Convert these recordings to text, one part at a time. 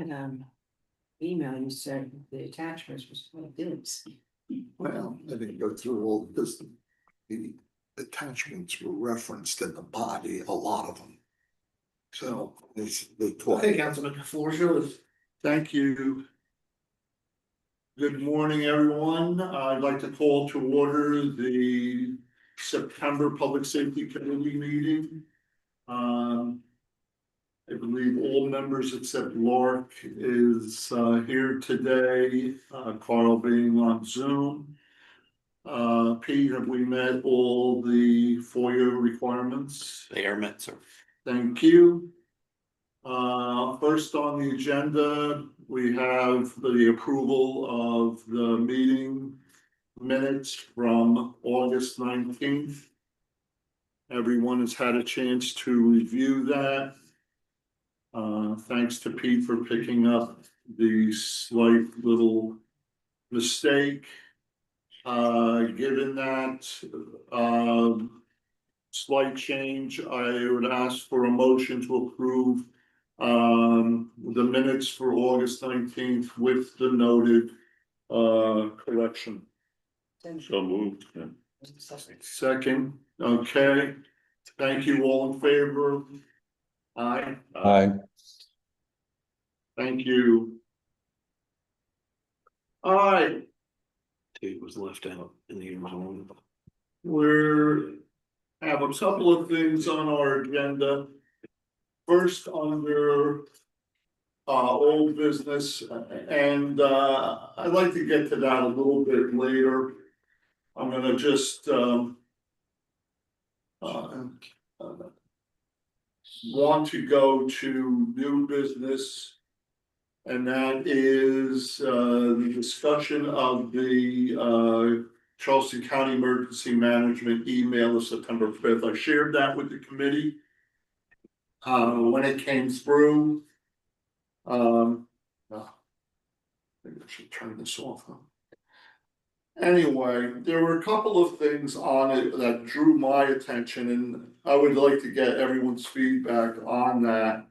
And email you said the attachments was full of bills. Well, I didn't go through all this. The attachments were referenced in the body, a lot of them. So they talk. Hey, Councilman, the floor is yours. Thank you. Good morning, everyone. I'd like to call to order the September Public Safety Committee meeting. I believe all members except Lark is here today, Carl being on Zoom. Pete, have we met all the FOIA requirements? They are met, sir. Thank you. First on the agenda, we have the approval of the meeting minutes from August 19th. Everyone has had a chance to review that. Thanks to Pete for picking up the slight little mistake. Given that, slight change, I would ask for a motion to approve the minutes for August 19th with the noted correction. So moved. Second, okay, thank you, all in favor? Aye. Aye. Thank you. All right, It was left out in the original. we're have a couple of things on our agenda. First, under old business, and I'd like to get to that a little bit later. I'm gonna just want to go to new business. And that is the discussion of the Charleston County Emergency Management email of September 5th. I shared that with the committee. When it came through. I think I should turn this off. Anyway, there were a couple of things on it that drew my attention, and I would like to get everyone's feedback on that.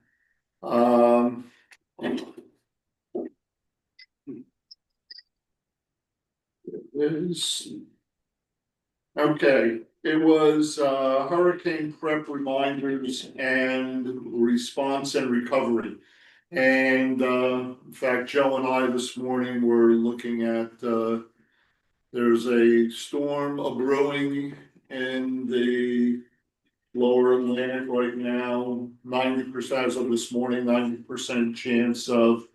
Okay, it was hurricane prep reminders and response and recovery. And in fact, Joe and I this morning were looking at there's a storm brewing in the lower Atlantic right now, 90% as of this morning, 90% chance of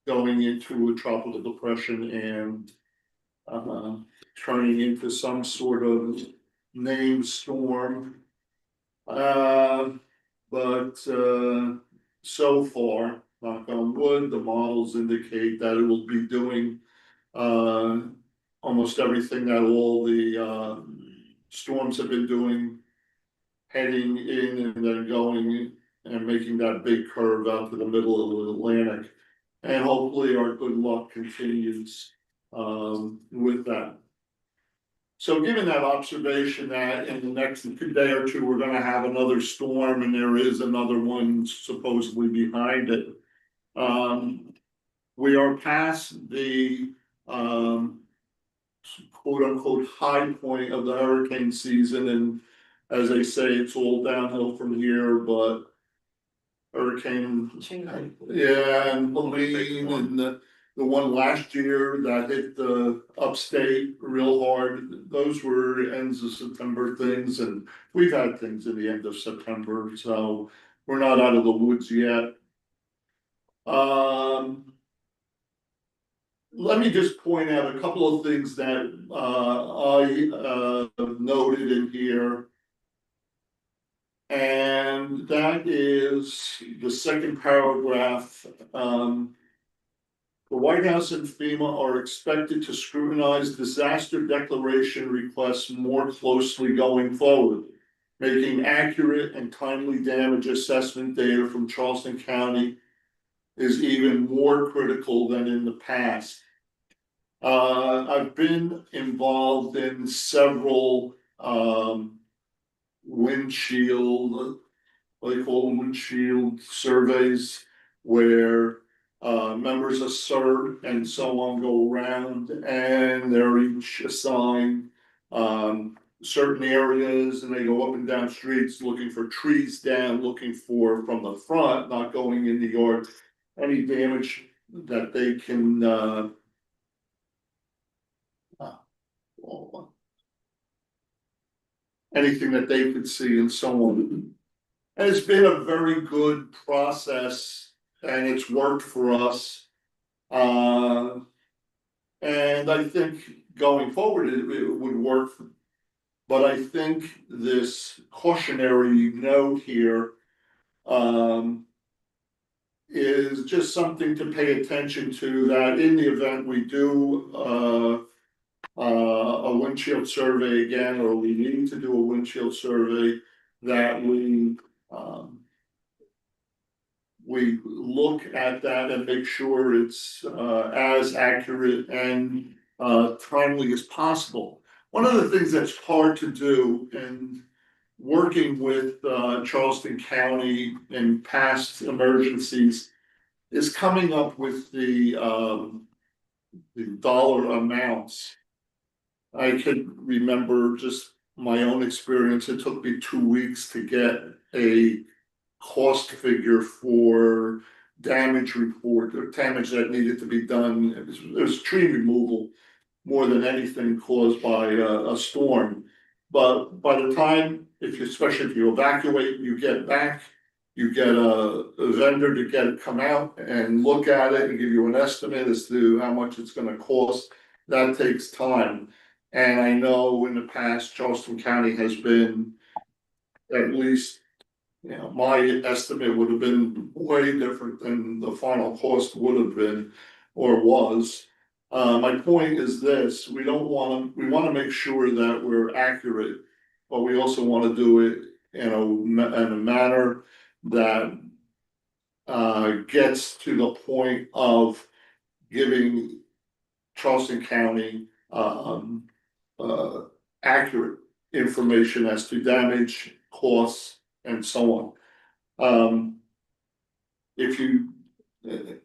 going into a tropical depression and turning into some sort of named storm. But so far, knock on wood, the models indicate that it will be doing almost everything that all the storms have been doing, heading in and then going and making that big curve out to the middle of the Atlantic. And hopefully our good luck continues with that. So given that observation that in the next day or two, we're gonna have another storm and there is another one supposedly behind it. We are past the quote unquote high point of the hurricane season, and as they say, it's all downhill from here, but hurricane, yeah, and Helene and the one last year that hit the upstate real hard, those were ends of September things, and we've had things in the end of September, so we're not out of the woods yet. Let me just point out a couple of things that I noted in here. And that is the second paragraph. The White House and FEMA are expected to scrutinize disaster declaration requests more closely going forward, making accurate and timely damage assessment data from Charleston County is even more critical than in the past. I've been involved in several windshield what they call windshield surveys, where members of CERT and so on go around and they're each assigned certain areas, and they go up and down streets looking for trees down, looking for from the front, not going in the yard, any damage that they can anything that they could see and so on. And it's been a very good process and it's worked for us. And I think going forward, it would work. But I think this cautionary note here, is just something to pay attention to, that in the event we do, a windshield survey again, or we need to do a windshield survey, that we look at that and make sure it's as accurate and timely as possible. One of the things that's hard to do, and working with Charleston County in past emergencies, is coming up with the dollar amounts. I can remember just my own experience. It took me 2 weeks to get a cost figure for damage report, or damage that needed to be done. It was tree removal more than anything caused by a storm. But by the time, especially if you evacuate, you get back, you get a vendor to come out and look at it and give you an estimate as to how much it's gonna cost. That takes time. And I know in the past, Charleston County has been, at least, my estimate would have been way different than the final cost would have been or was. My point is this: we want to make sure that we're accurate, but we also want to do it in a manner that gets to the point of giving Charleston County accurate information as to damage, costs, and so on. If you, I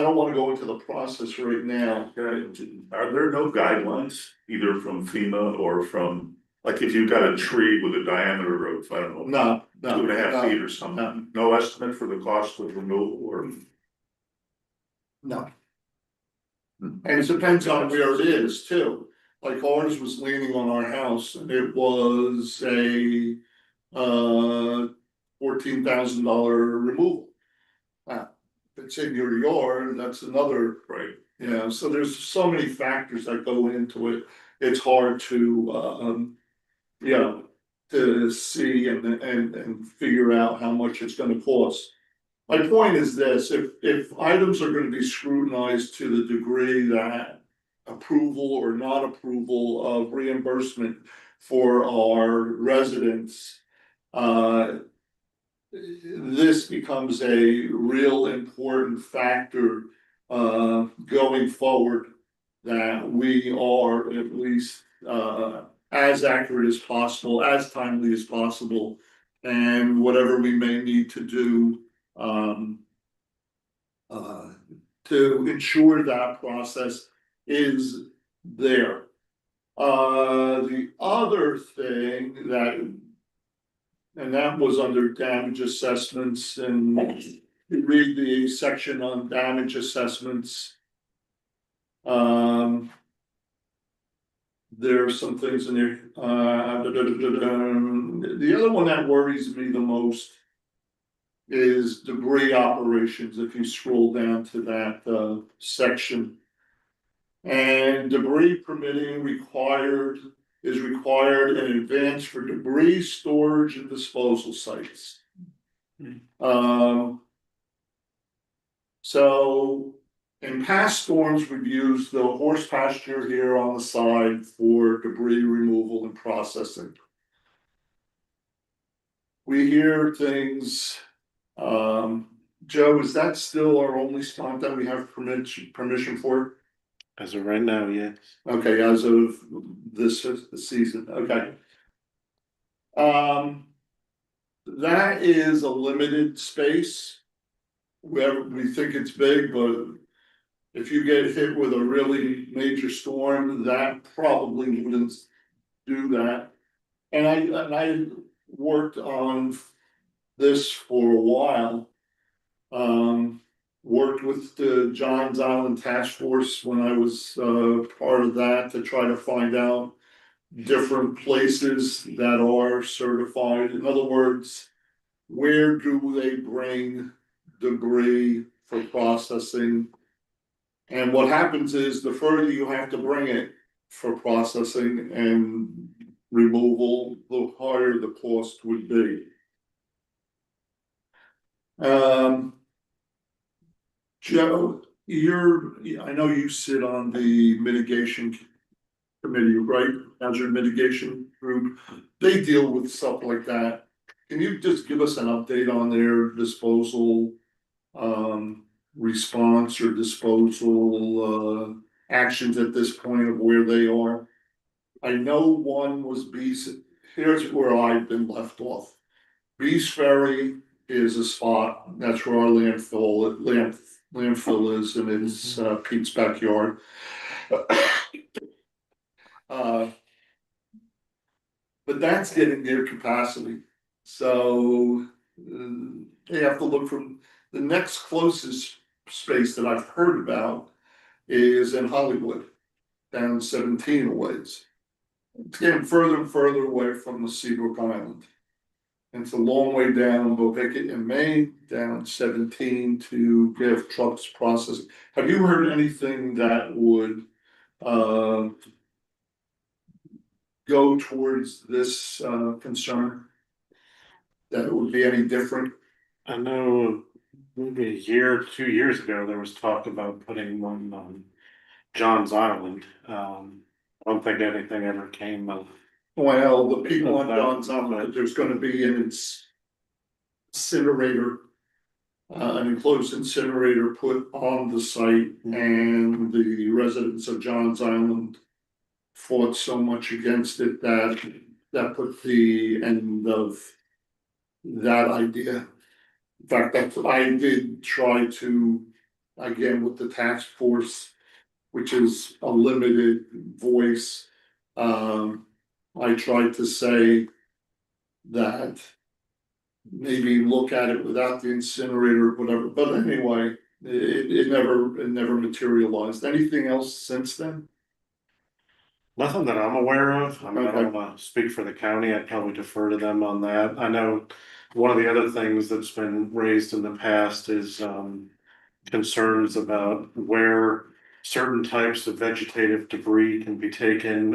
don't wanna go into the process right now. Are there no guidelines, either from FEMA or from, like, if you've got a tree with a diameter of, I don't know, No. 2.5 feet or something, no estimate for the cost of removal or? No. And it depends on where it is too. Like ours was leaning on our house, and it was a $14,000 removal. If it's in your yard, that's another, Right. so there's so many factors that go into it. It's hard to to see and figure out how much it's gonna cost. My point is this: if items are gonna be scrutinized to the degree that approval or not approval of reimbursement for our residents, this becomes a real important factor going forward, that we are at least as accurate as possible, as timely as possible, and whatever we may need to do to ensure that process is there. The other thing that was under damage assessments, and you read the section on damage assessments. There are some things in there. The other one that worries me the most is debris operations, if you scroll down to that section. And debris permitting is required in advance for debris storage and disposal sites. So in past storms, we've used the horse pasture here on the side for debris removal and processing. We hear things, Joe, is that still our only spot that we have permission for? As of right now, yes. Okay, as of this season, okay. That is a limited space. We think it's big, but if you get hit with a really major storm, that probably wouldn't do that. And I worked on this for a while. Worked with the Johns Island Task Force when I was part of that to try to find out different places that are certified. In other words, where do they bring debris for processing? And what happens is the further you have to bring it for processing and removal, the higher the cost would be. Joe, I know you sit on the mitigation committee, right? Hazard mitigation group. They deal with stuff like that. Can you just give us an update on their disposal, response or disposal, actions at this point of where they are? I know one was here's where I've been left off. Beast Ferry is a spot, that's where our landfill is, and it's Pete's backyard. But that's getting near capacity, so they have to look from the next closest space that I've heard about is in Hollywood, down 17 ways. It's getting further and further away from the Seabrook Island. And it's a long way down Bovicket in Maine, down 17 to give trucks processing. Have you heard anything that would go towards this concern? That it would be any different? I know maybe a year, 2 years ago, there was talk about putting one on John's Island. I don't think anything ever came of. Well, the people on John's Island, there's gonna be an incinerator. An enclosed incinerator put on the site, and the residents of John's Island fought so much against it that put the end of that idea. In fact, I did try to, again, with the task force, which is a limited voice. I tried to say that maybe look at it without the incinerator, whatever, but anyway, it never materialized. Anything else since then? Nothing that I'm aware of. I mean, I Okay. don't wanna speak for the county. I'd probably defer to them on that. I know one of the other things that's been raised in the past is concerns about where certain types of vegetative debris can be taken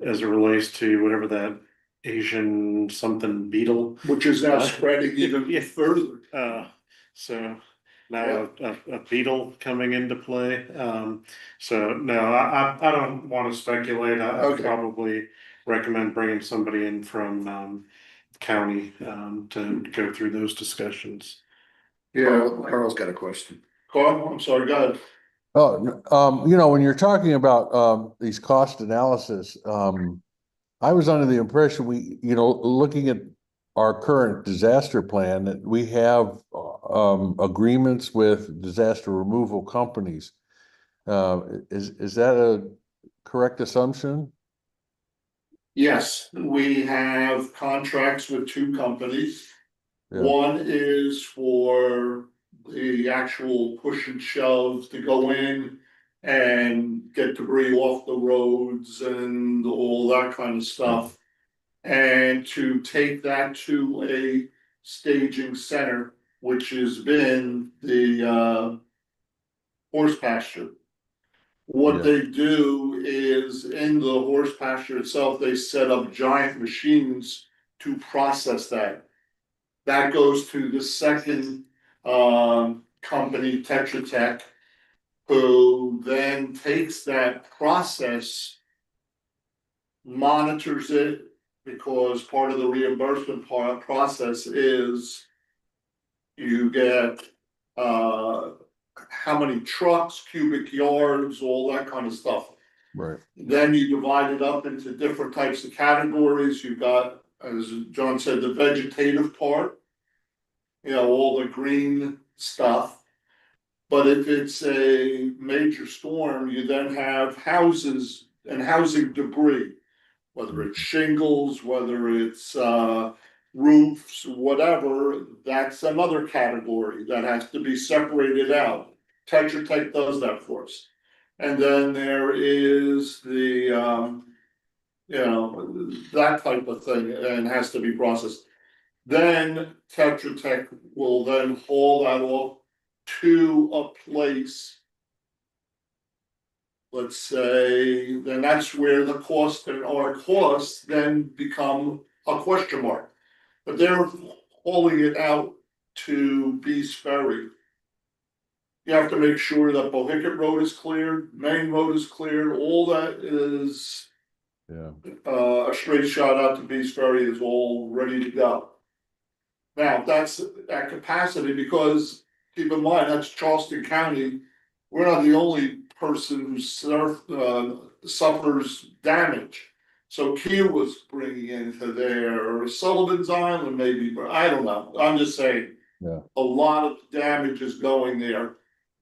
as it relates to whatever that Asian something beetle. Which is now spreading even Yeah. further. So now a beetle coming into play. So no, I don't want to speculate. I Okay. probably recommend bringing somebody in from county to go through those discussions. Yeah, Carl's got a question. Carl, I'm sorry, go ahead. Oh, when you're talking about, these cost analysis, I was under the impression looking at our current disaster plan, that we have, agreements with disaster removal companies. Is that a correct assumption? Yes, we have contracts with two companies. Yeah. One is for the actual push and shove to go in and get debris off the roads and all that kind of stuff. And to take that to a staging center, which has been the horse pasture. What Yeah. they do is in the horse pasture itself, they set up giant machines to process that. That goes to the second company, Tetra Tech, who then takes that process, monitors it, because part of the reimbursement process is you get how many trucks, cubic yards, all that kind of stuff. Right. Then you divide it up into different types of categories. You've got as John said, the vegetative part. You know, all the green stuff. But if it's a major storm, you then have houses and housing debris. Whether it's shingles, whether it's roofs, whatever, that's another category that has to be separated out. Tetra Tech does that for us. And then there is the you know, that type of thing and has to be processed. Then Tetra Tech will then haul that off to a place. Let's say, then that's where the cost and our costs then become a question mark. But they're hauling it out to Beast Ferry. You have to make sure that Bohicket Road is cleared, Main Road is cleared, all that is Yeah, a straight shot out to Beast Ferry is all ready to go. Now, that's at capacity because keep in mind, that's Charleston County. We're not the only person who suffers damage. So Kiowa's bringing into there, or Sullivan's Island maybe, but I don't know. I'm just saying. Yeah. A lot of damage is going there.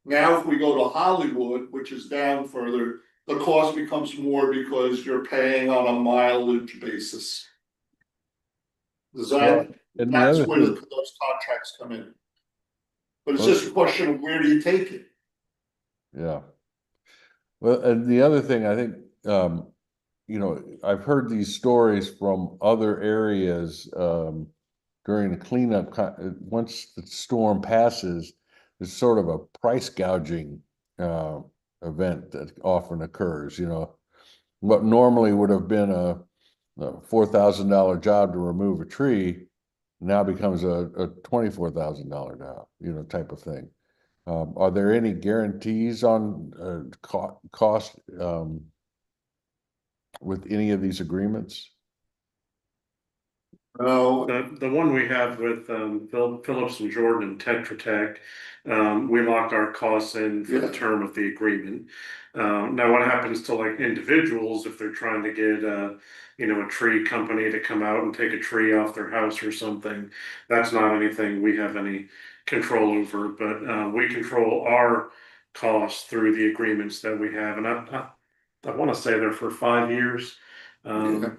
Now, if we go to Hollywood, which is down further, the cost becomes more because you're paying on a mileage basis. Does that, and the that's other where thing, those contracts come in. But it's just a question of where do you take it? yeah. Well, and the other thing, I think, you know, I've heard these stories from other areas, during the cleanup, once the storm passes, there's sort of a price gouging, event that often occurs, you know. What normally would have been a $4,000 job to remove a tree now becomes a $24,000 job, you know, type of thing. Are there any guarantees on cost with any of these agreements? Oh, The one we have with Phillips and Jordan and Tetra Tech, we lock our costs in for the Yeah. term of the agreement. Now what happens to like individuals if they're trying to get you know, a tree company to come out and take a tree off their house or something? That's not anything we have any control over, but we control our costs through the agreements that we have, and I want to say they're for 5 years. Yeah.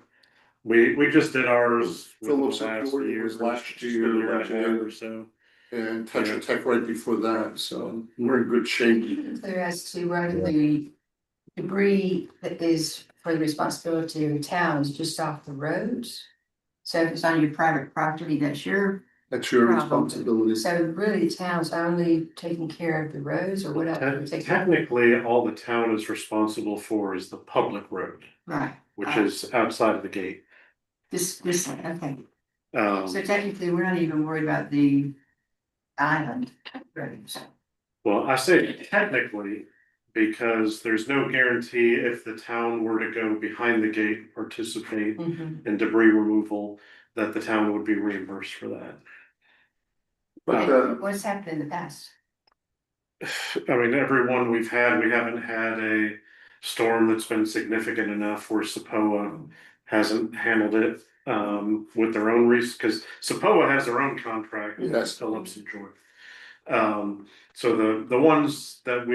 We just did ours within Phillips the and last Jordan year, was last just year, a year and a half yeah. or so. And Tetra Tech right before that, so we're in good shape. Clear as to whether the debris that is for the responsibility of the town is just off the roads. So if it's on your private property, that's your, That's your Problem. responsibility. so really the town's only taking care of the roads or whatever. Technically, all the town is responsible for is the public road, Right. which is outside of the gate. This, okay. So Um, technically, we're not even worried about the island roads. well, I say technically, because there's no guarantee if the town were to go behind the gate, and participate Mhm. in debris removal, that the town would be reimbursed for that. But And what's happened in the past? I mean, every one we've had, we haven't had a storm that's been significant enough where SAPOA hasn't handled it with their own because SAPOA has their own contract with Yes. Phillips and Jordan. So the ones that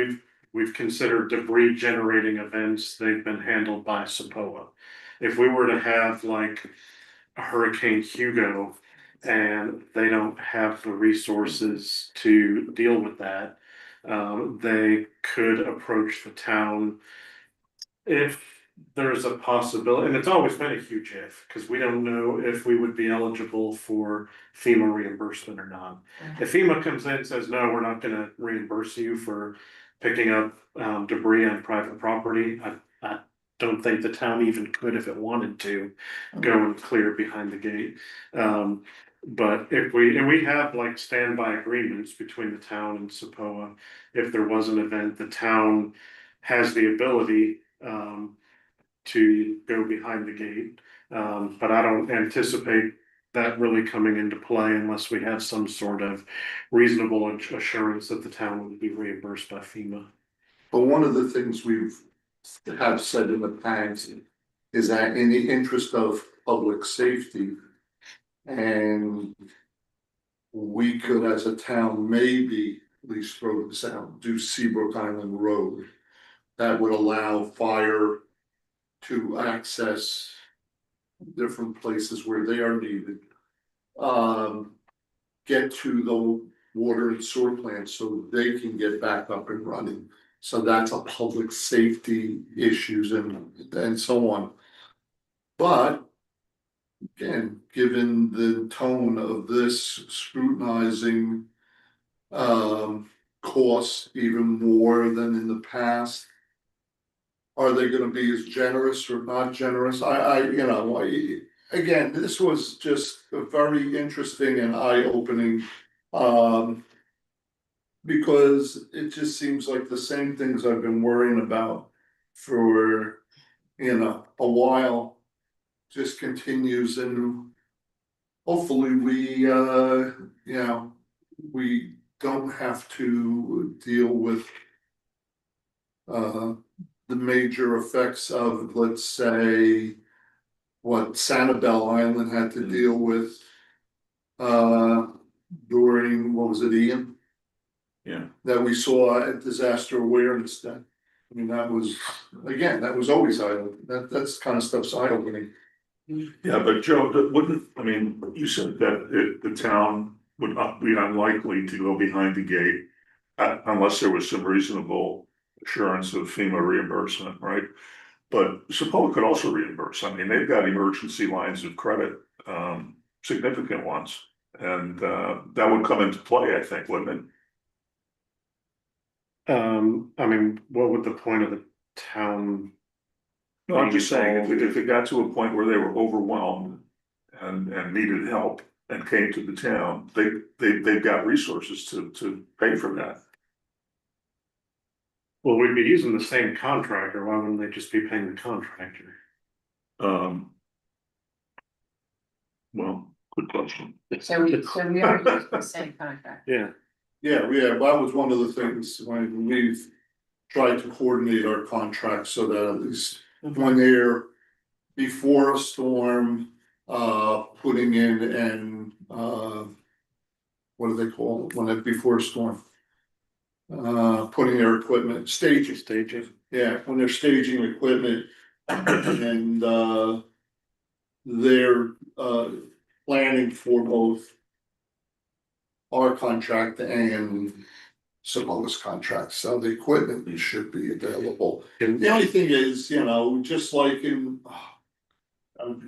we've considered debris generating events, they've been handled by SAPOA. If we were to have like a Hurricane Hugo and they don't have the resources to deal with that, they could approach the town if there's a possibility, and it's always been a huge if, because we don't know if we would be eligible for FEMA reimbursement or not. If FEMA comes in and says, no, we're not gonna reimburse you for picking up debris on private property, I don't think the town even could, if it wanted to, go and clear behind the gate. But if we have like standby agreements between the town and SAPOA, if there was an event, the town has the ability to go behind the gate. But I don't anticipate that really coming into play unless we have some sort of reasonable assurance that the town would be reimbursed by FEMA. But one of the things have said in the past is that in the interest of public safety, And we could, as a town, maybe at least throw this out, do Seabrook Island Road. That would allow fire to access different places where they are needed. Get to the water and sewer plant so they can get back up and running. So that's a public safety issues and so on. But again, given the tone of this scrutinizing costs even more than in the past. Are they gonna be as generous or not generous? Again, this was just a very interesting and eye-opening. Because it just seems like the same things I've been worrying about for, a while. Just continues and hopefully we don't have to deal with. The major effects of, let's say. What Sanibel Island had to deal with. During, what was it, Ian? Yeah. That we saw at Disaster Awareness Day. I mean, that was, again, that was always that's kind of stuff's eye-opening. Yeah, but Joe, that wouldn't, I mean, you said that the town would not be unlikely to go behind the gate. Unless there was some reasonable assurance of FEMA reimbursement, right? But Sepola could also reimburse. I mean, they've got emergency lines of credit, significant ones. And that would come into play, I think, wouldn't it? I mean, what would the point of the town? No, I'm just saying, if it got to a point where they were overwhelmed and needed help and came to the town, they've got resources to pay for that. Well, we'd be using the same contractor, why wouldn't they just be paying the contractor? Well, good question. So we are using the same contract. Yeah. Yeah, that was one of the things when we've tried to coordinate our contracts so that at least when they're before a storm, putting in and, what do they call it, when they're before a storm? Putting their equipment, staging. Staging. Yeah, when they're staging equipment and, they're, planning for both our contract and Sabola's contract, so the equipment should be available. And The only thing is, just like in, I've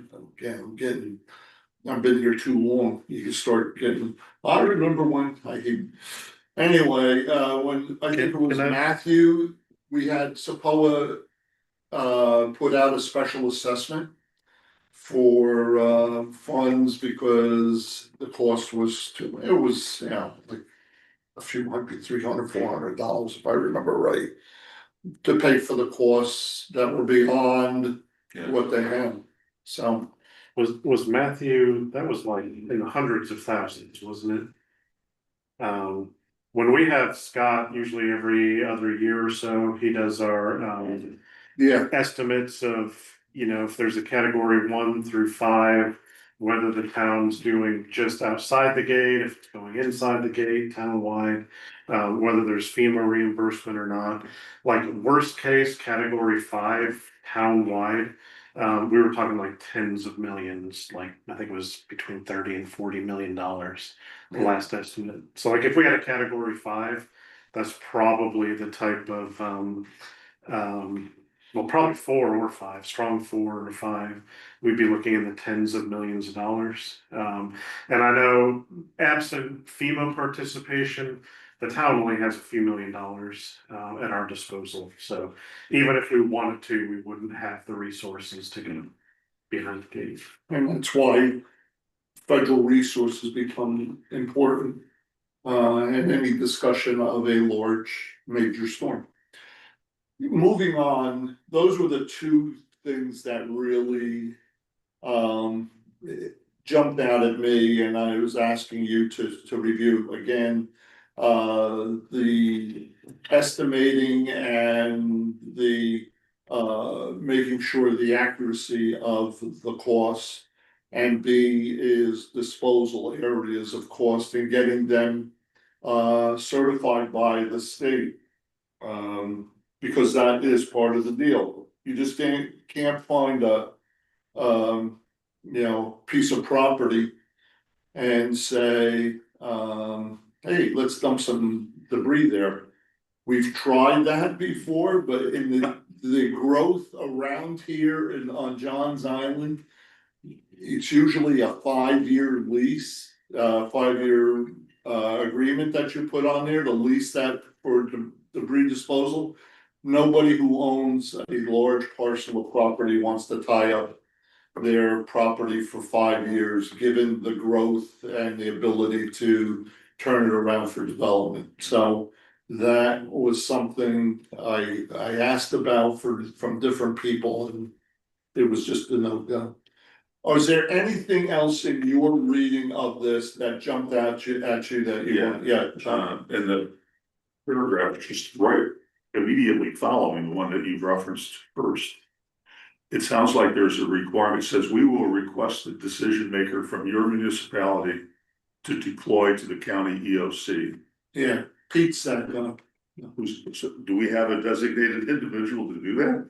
been here too long, you can start getting, I remember when, anyway, when, I think it was Can I- Matthew, we had Sepola put out a special assessment for funds because the cost was it was, like a few hundred, $300-400, if I remember right, to pay for the costs that were beyond what they had, so. was Matthew, that was like in the hundreds of thousands, wasn't it? When we have Scott, usually every other year or so, he does our Yeah, estimates of, if there's a category 1 through 5, whether the town's doing just outside the gate, if it's going inside the gate, townwide, whether there's FEMA reimbursement or not. Like worst case, category 5, townwide, we were talking like tens of millions, like I think it was between $30 and $40 million, the last estimate. So like if we had a category 5, that's probably the type of well, probably 4 or 5, strong 4 or 5. We'd be looking in the tens of millions of dollars. And I know absent FEMA participation, the town only has a few $1,000,000 at our disposal. So even if we wanted to, we wouldn't have the resources to get behind the gate. and that's why federal resources become important in any discussion of a large major storm. Moving on, those were the two things that really jumped out at me, and I was asking you to review again. The estimating and the making sure the accuracy of the costs And B is disposal areas of cost and getting them certified by the state. Because that is part of the deal. You just can't find a piece of property and say, hey, let's dump some debris there. We've tried that before, but in the growth around here and on Johns Island, it's usually a 5-year lease, 5-year agreement that you put on there to lease that for debris disposal. Nobody who owns a large parcel of property wants to tie up their property for 5 years, given the growth and the ability to turn it around for development. So that was something I asked about from different people, and it was just a no-go. Or is there anything else in your reading of this that jumped at you that In the paragraph, just right immediately following the one that you've referenced first. It sounds like there's a requirement, it says we will request the decision maker from your municipality to deploy to the county EOC. Yeah, Pete said, Do we have a designated individual to do that?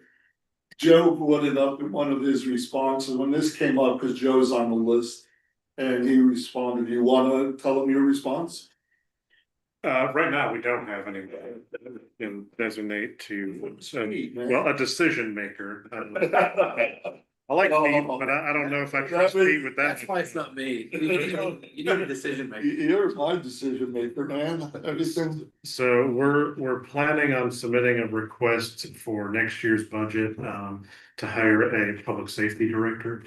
Joe brought it up in one of his responses when this came up, because Joe's on the list. And he responded, you wanna tell him your response? Right now, we don't have anyone that can designate to, Sweet, man. well, a decision maker. I like Oh, Pete, but I don't know if I trust Pete with that. That's why it's not me. You need a decision maker. You're my decision maker, man. Everything. So we're planning on submitting a request for next year's budget, to hire a public safety director.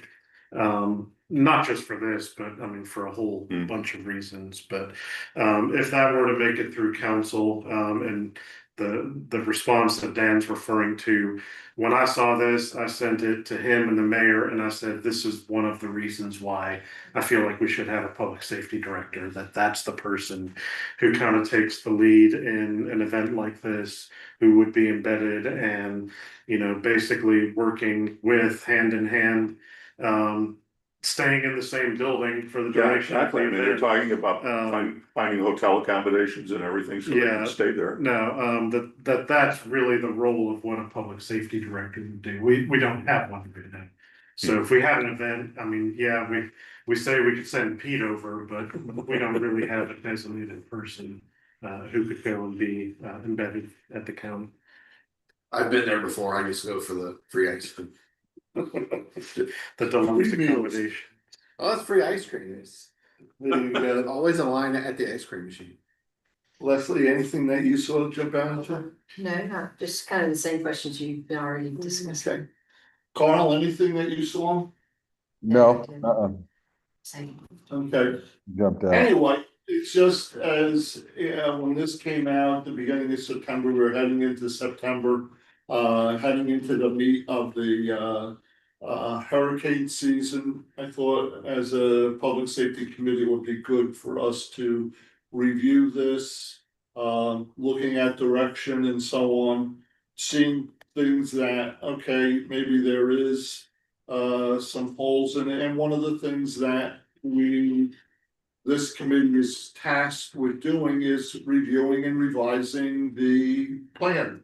Not just for this, but I mean, for a whole bunch of reasons, but, if that were to make it through council, and the response that Dan's referring to, when I saw this, I sent it to him and the mayor, and I said, this is one of the reasons why I feel like we should have a public safety director, that's the person who kind of takes the lead in an event like this, who would be embedded and, basically working with hand in hand, staying in the same building for the Yeah, duration. exactly. I mean, they're talking about finding hotel accommodations and everything, so they Yeah. can stay there. No, that's really the role of what a public safety director would do. We don't have one right now. So if we had an event, I mean, yeah, we say we could send Pete over, but we don't really have a designated person who could go and be embedded at the county. I've been there before. I used to go for the free ice cream. The deluxe Free meals. accommodation. Oh, that's free ice cream. It's always a line at the ice cream machine. Leslie, anything that you saw jump out at you? No, not just kind of the same questions you've been already discussing. Okay. Carl, anything that you saw? No, Same. Okay. jumped out. Anyway, it's just as, when this came out, the beginning of September, we were heading into September. Heading into the meat of the hurricane season, I thought as a public safety committee, it would be good for us to review this. Looking at direction and so on, seeing things that, okay, maybe there is some holes in it, and one of the things that this committee is tasked with doing is reviewing and revising the plan.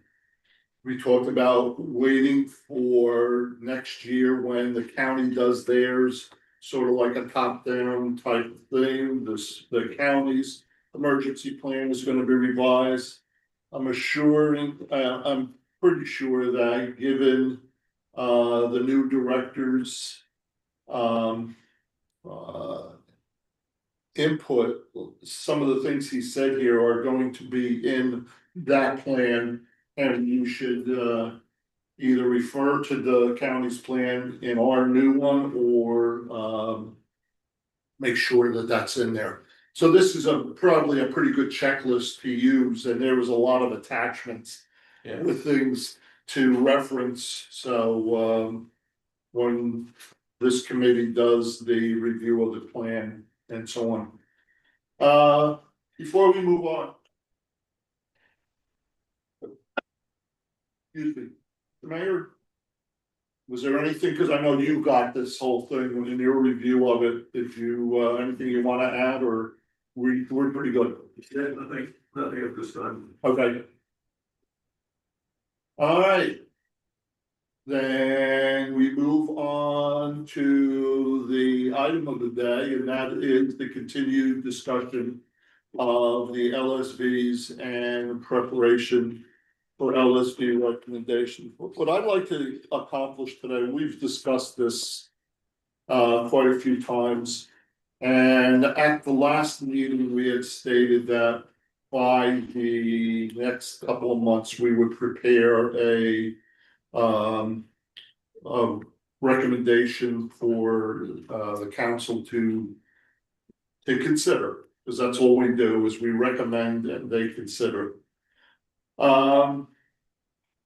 We talked about waiting for next year when the county does theirs, sort of like a top-down type thing. The county's emergency plan is gonna be revised. I'm pretty sure that given the new director's input, some of the things he said here are going to be in that plan. And you should either refer to the county's plan in our new one or make sure that that's in there. So this is probably a pretty good checklist to use, and there was a lot of attachments with things to reference. So when this committee does the review of the plan and so on. Before we move on. Excuse me, the mayor. Was there anything, because I know you got this whole thing in your review of it, did you, anything you wanna add, or we're pretty good? Yeah, nothing at this time. Okay. Alright. Then we move on to the item of the day, and that is the continued discussion of the LSVs and preparation for LSV recommendation. What I'd like to accomplish today, we've discussed this quite a few times. And at the last meeting, we had stated that by the next couple of months, we would prepare a recommendation for the council to consider, because that's all we do is we recommend and they consider.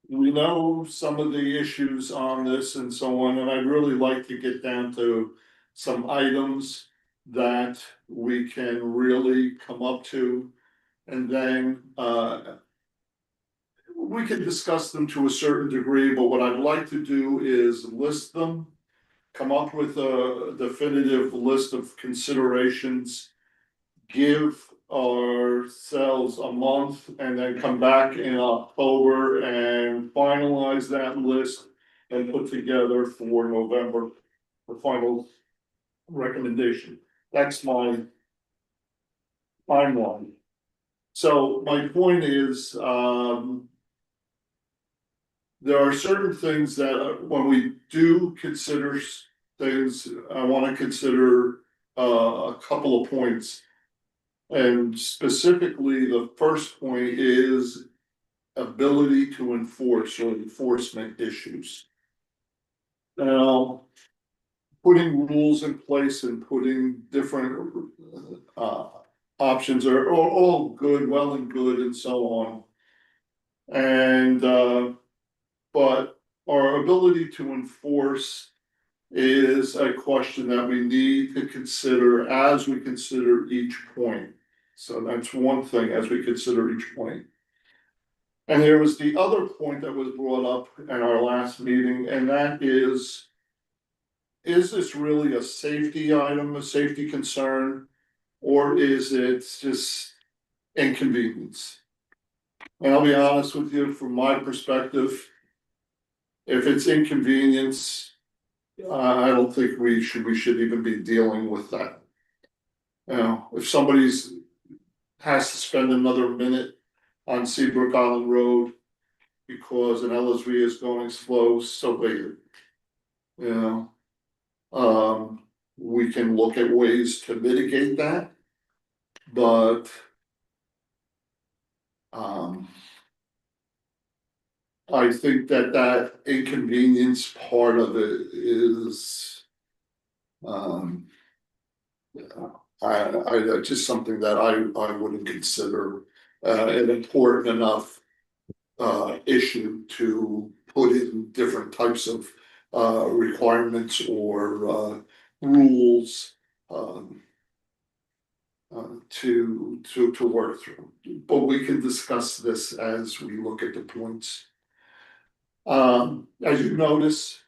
We know some of the issues on this and so on, and I'd really like to get down to some items that we can really come up to. And then we can discuss them to a certain degree, but what I'd like to do is list them, come up with a definitive list of considerations, give ourselves a month, and then come back in October and finalize that list and put together for November the final recommendation. That's my timeline. So my point is, there are certain things that when we do consider things, I want to consider a couple of points. And specifically, the first point is ability to enforce or enforcement issues. Now, putting rules in place and putting different options are all good, well and good and so on. And but our ability to enforce is a question that we need to consider as we consider each point. So that's one thing as we consider each point. And there was the other point that was brought up in our last meeting, and that is this really a safety item, a safety concern, or is it just inconvenience? And I'll be honest with you, from my perspective, if it's inconvenience, I don't think we should even be dealing with that. You know, if somebody's has to spend another minute on Seabrook Island Road because an LSV is going slow, so be it. You know, we can look at ways to mitigate that, but I think that inconvenience part of it is I just something that I wouldn't consider an important enough issue to put in different types of requirements or rules to work through. But we can discuss this as we look at the points. As you notice,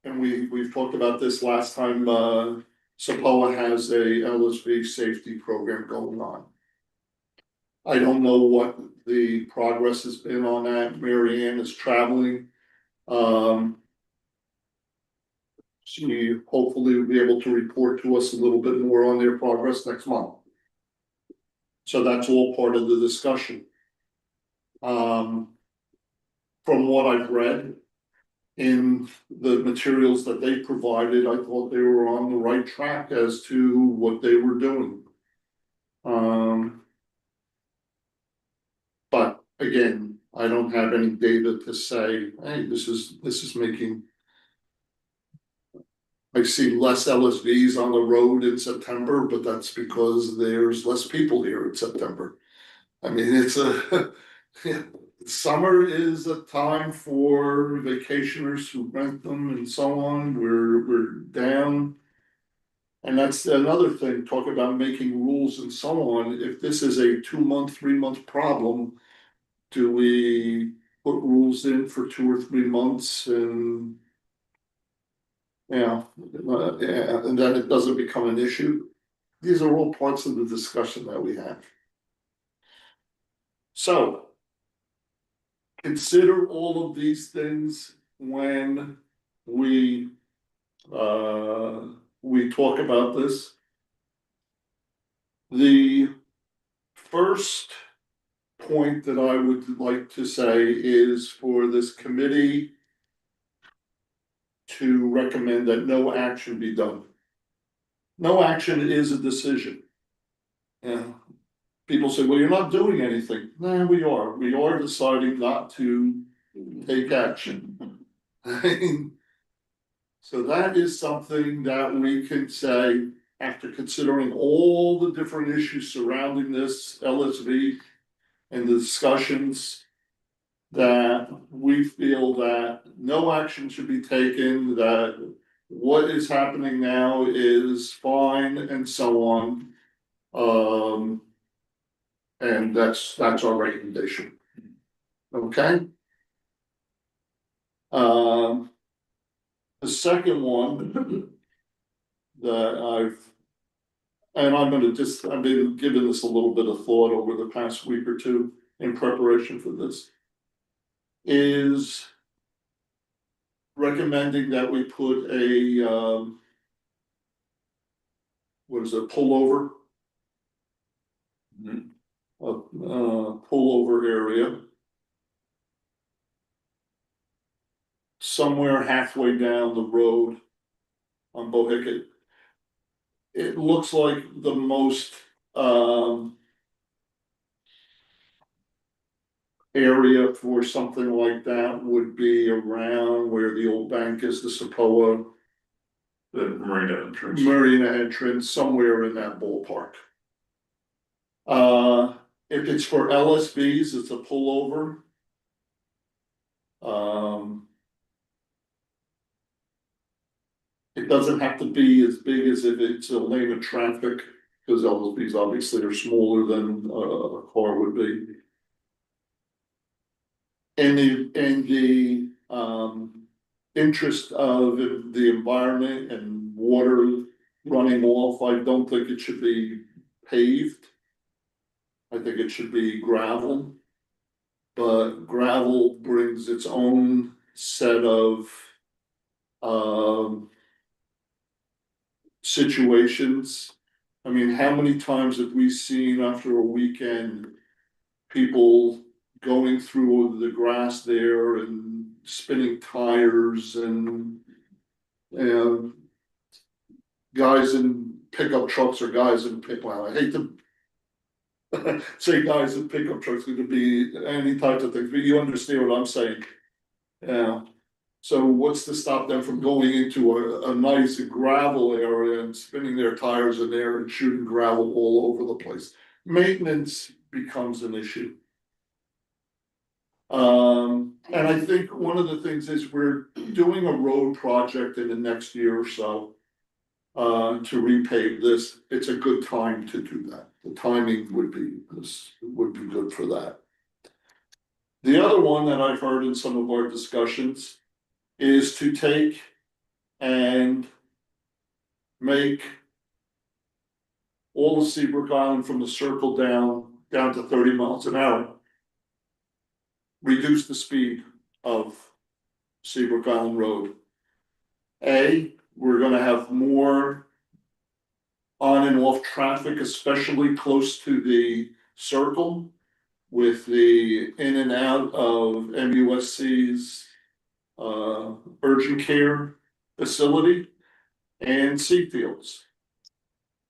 and we've talked about this last time, SAPOA has a LSV safety program going on. I don't know what the progress has been on that. Mary Ann is traveling. She hopefully will be able to report to us a little bit more on their progress next month. So that's all part of the discussion. From what I've read in the materials that they provided, I thought they were on the right track as to what they were doing. But again, I don't have any data to say, hey, this is making. I see less LSVs on the road in September, but that's because there's less people here in September. I mean, it's summer is a time for vacationers who rent them and so on. We're down. And that's another thing, talk about making rules and so on. If this is a 2-month, 3-month problem, do we put rules in for 2 or 3 months and Yeah, yeah, and then it doesn't become an issue. These are all parts of the discussion that we have. So. Consider all of these things when we. We talk about this. The first point that I would like to say is for this committee to recommend that no action be done. No action is a decision. Yeah, people say, well, you're not doing anything. Nah, we are deciding not to take action. So that is something that we can say, after considering all the different issues surrounding this LSV and the discussions, that we feel that no action should be taken, that what is happening now is fine and so on. And that's our recommendation. Okay? The second one that and I've been giving this a little bit of thought over the past week or two in preparation for this, is recommending that we put a, what is it, pullover? A pullover area. Somewhere halfway down the road on Bohicket. It looks like the most, area for something like that would be around where the old bank is, the Sapoa. The marina entrance. Marina entrance, somewhere in that ballpark. If it's for LSVs, it's a pullover. It doesn't have to be as big as if it's a lane of traffic, because LSVs obviously are smaller than a car would be. In the interest of the environment and water running off, I don't think it should be paved. I think it should be gravel. But gravel brings its own set of situations. I mean, how many times have we seen after a weekend people going through the grass there and spinning tires and guys in pickup trucks or guys in well, I hate to say guys in pickup trucks, it could be any type of things, but you understand what I'm saying. Yeah, so what's to stop them from going into a nice gravel area and spinning their tires in there and shooting gravel all over the place? Maintenance becomes an issue. And I think one of the things is we're doing a road project in the next year or so. To repave this, it's a good time to do that. The timing would be good for that. The other one that I've heard in some of our discussions is to take and make all of Seabrook Island from the circle down to 30 miles an hour. Reduce the speed of Seabrook Island Road. We're gonna have more on and off traffic, especially close to the circle, with the in and out of MUSC's urgent care facility and Seafields.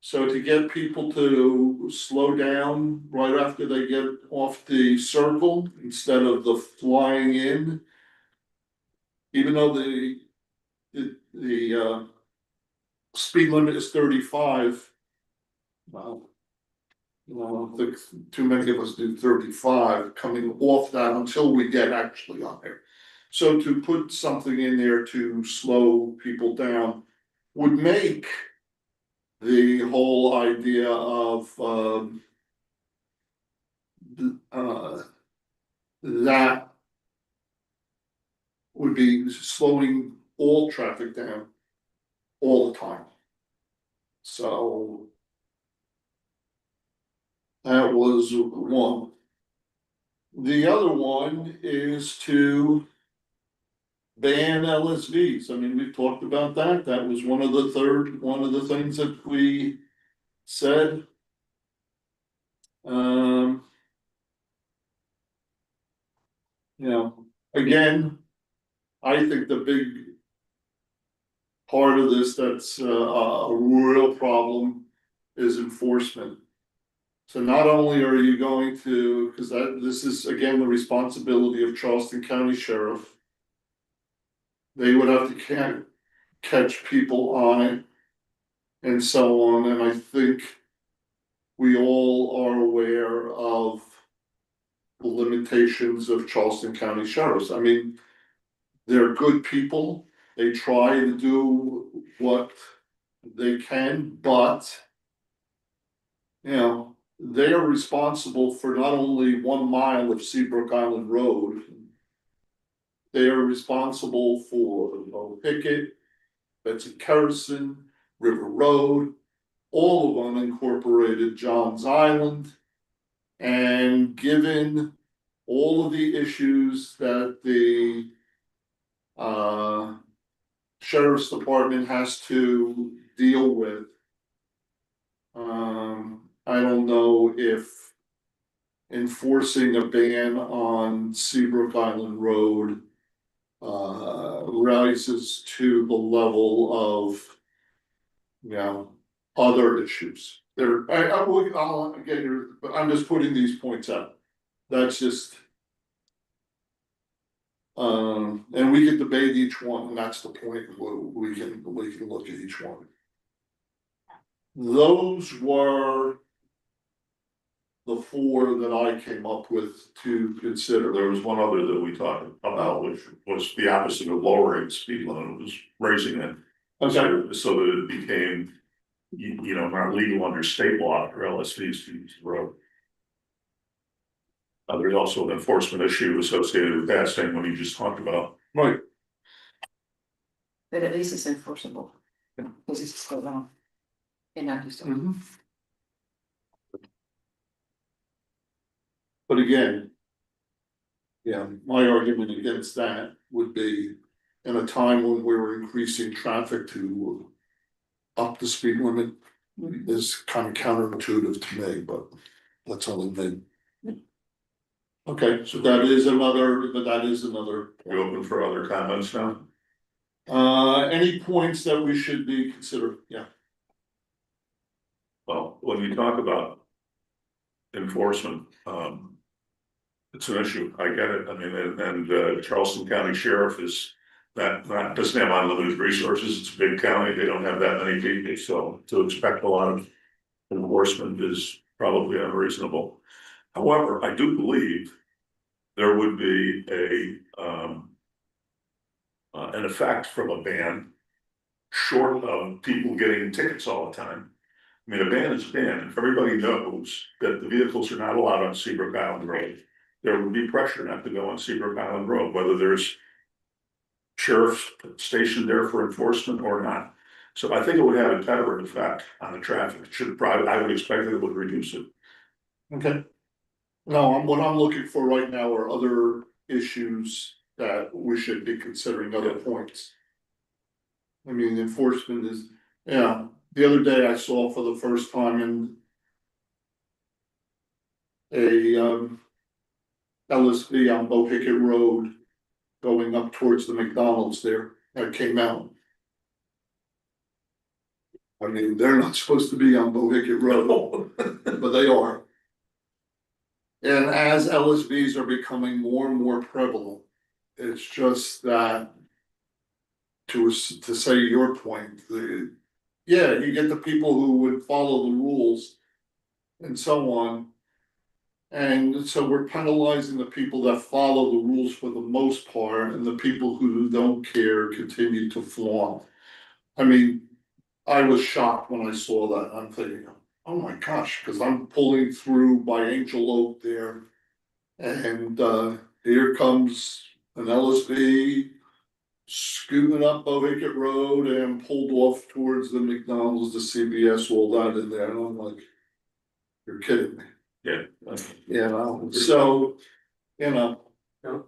So to get people to slow down right after they get off the circle instead of the flying in, even though the speed limit is 35. Well, I don't think too many of us do 35 coming off that until we get actually on there. So to put something in there to slow people down would make the whole idea of that would be slowing all traffic down. all the time. So. That was one. The other one is to ban LSVs. I mean, we've talked about that. That was one of the things that we said. You know, again, I think the big part of this that's a real problem is enforcement. So not only are you going to, because this is again the responsibility of Charleston County Sheriff. They would have to catch people on it and so on, and I think we all are aware of the limitations of Charleston County Sheriffs. I mean, they're good people. They try to do what they can, but you know, they are responsible for not only 1 mile of Seabrook Island Road. They are responsible for Old Pickett, Betsy Kerrison, River Road, all of them incorporated Johns Island. And given all of the issues that the Sheriff's Department has to deal with, I don't know if enforcing a ban on Seabrook Island Road rises to the level of, you know, other issues. I'll get your, but I'm just putting these points out. That's just. And we can debate each one, and that's the point, we can look at each one. Those were the 4 that I came up with to consider. There was one other that we talked about, which was the opposite of lowering the speed limit, was raising it. Okay. So that it became, you know, not legal under state law for LSVs to use the road. There's also an enforcement issue associated with that same one you just talked about. Right. But at least it's enforceable, because it's still wrong. And not just. But again. Yeah, my argument against that would be in a time when we were increasing traffic to up the speed limit is kind of counterintuitive to me, but that's only me. Okay, so that is another. You open for other comments now? Any points that we should be considering? Yeah. Well, when you talk about enforcement, it's an issue, I get it, I mean, and Charleston County Sheriff is doesn't have unlimited resources, it's a big county, they don't have that many people, so to expect a lot of enforcement is probably unreasonable. However, I do believe there would be an effect from a ban, short of people getting tickets all the time. I mean, a ban is a ban. If everybody knows that the vehicles are not allowed on Seabrook Island Road, there would be pressure not to go on Seabrook Island Road, whether there's sheriffs stationed there for enforcement or not. So I think it would have a deterrent effect on the traffic. I would expect that it would reduce it. Okay. No, what I'm looking for right now are other issues that we should be considering, other points. I mean, enforcement is, yeah, the other day I saw for the first time in a LSV on Bohicket Road going up towards the McDonald's there, that came out. I mean, they're not supposed to be on Bohicket Road, but they are. And as LSVs are becoming more and more prevalent, it's just that to say your point, yeah, you get the people who would follow the rules and so on. And so we're penalizing the people that follow the rules for the most part, and the people who don't care continue to flaunt. I mean, I was shocked when I saw that. I'm thinking, oh my gosh, because I'm pulling through by Angel Oak there. And here comes an LSV scooting up Bohicket Road and pulled off towards the McDonald's, the CVS, all that in there, and I'm like, you're kidding me, Yeah. you know, so, you know,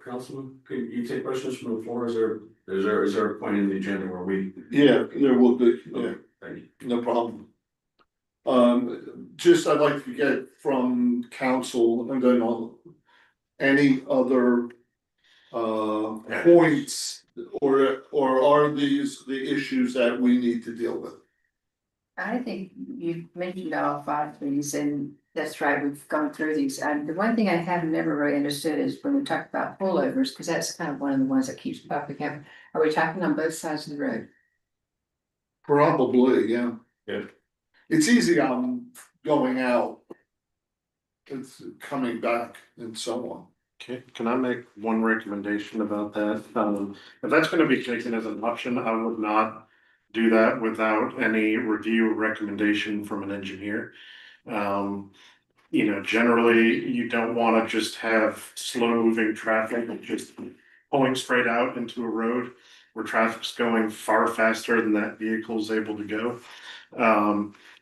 Councilman, could you take questions from the floor? Is there a point in the agenda where we? yeah, there will be, yeah, Thank you. no problem. Just I'd like to get from council and then on any other points or are these the issues that we need to deal with? I think you've mentioned all five of these, and that's right, we've gone through these. And the one thing I have never really understood is when we talk about pullovers, because that's kind of one of the ones that keeps popping up. Are we talking on both sides of the road? Probably, yeah. Yeah. It's easy on going out. It's coming back and so on. Okay, can I make one recommendation about that? If that's gonna be taken as an option, I would not do that without any review or recommendation from an engineer. You know, generally, you don't wanna just have slow moving traffic and just pulling straight out into a road where traffic's going far faster than that vehicle is able to go.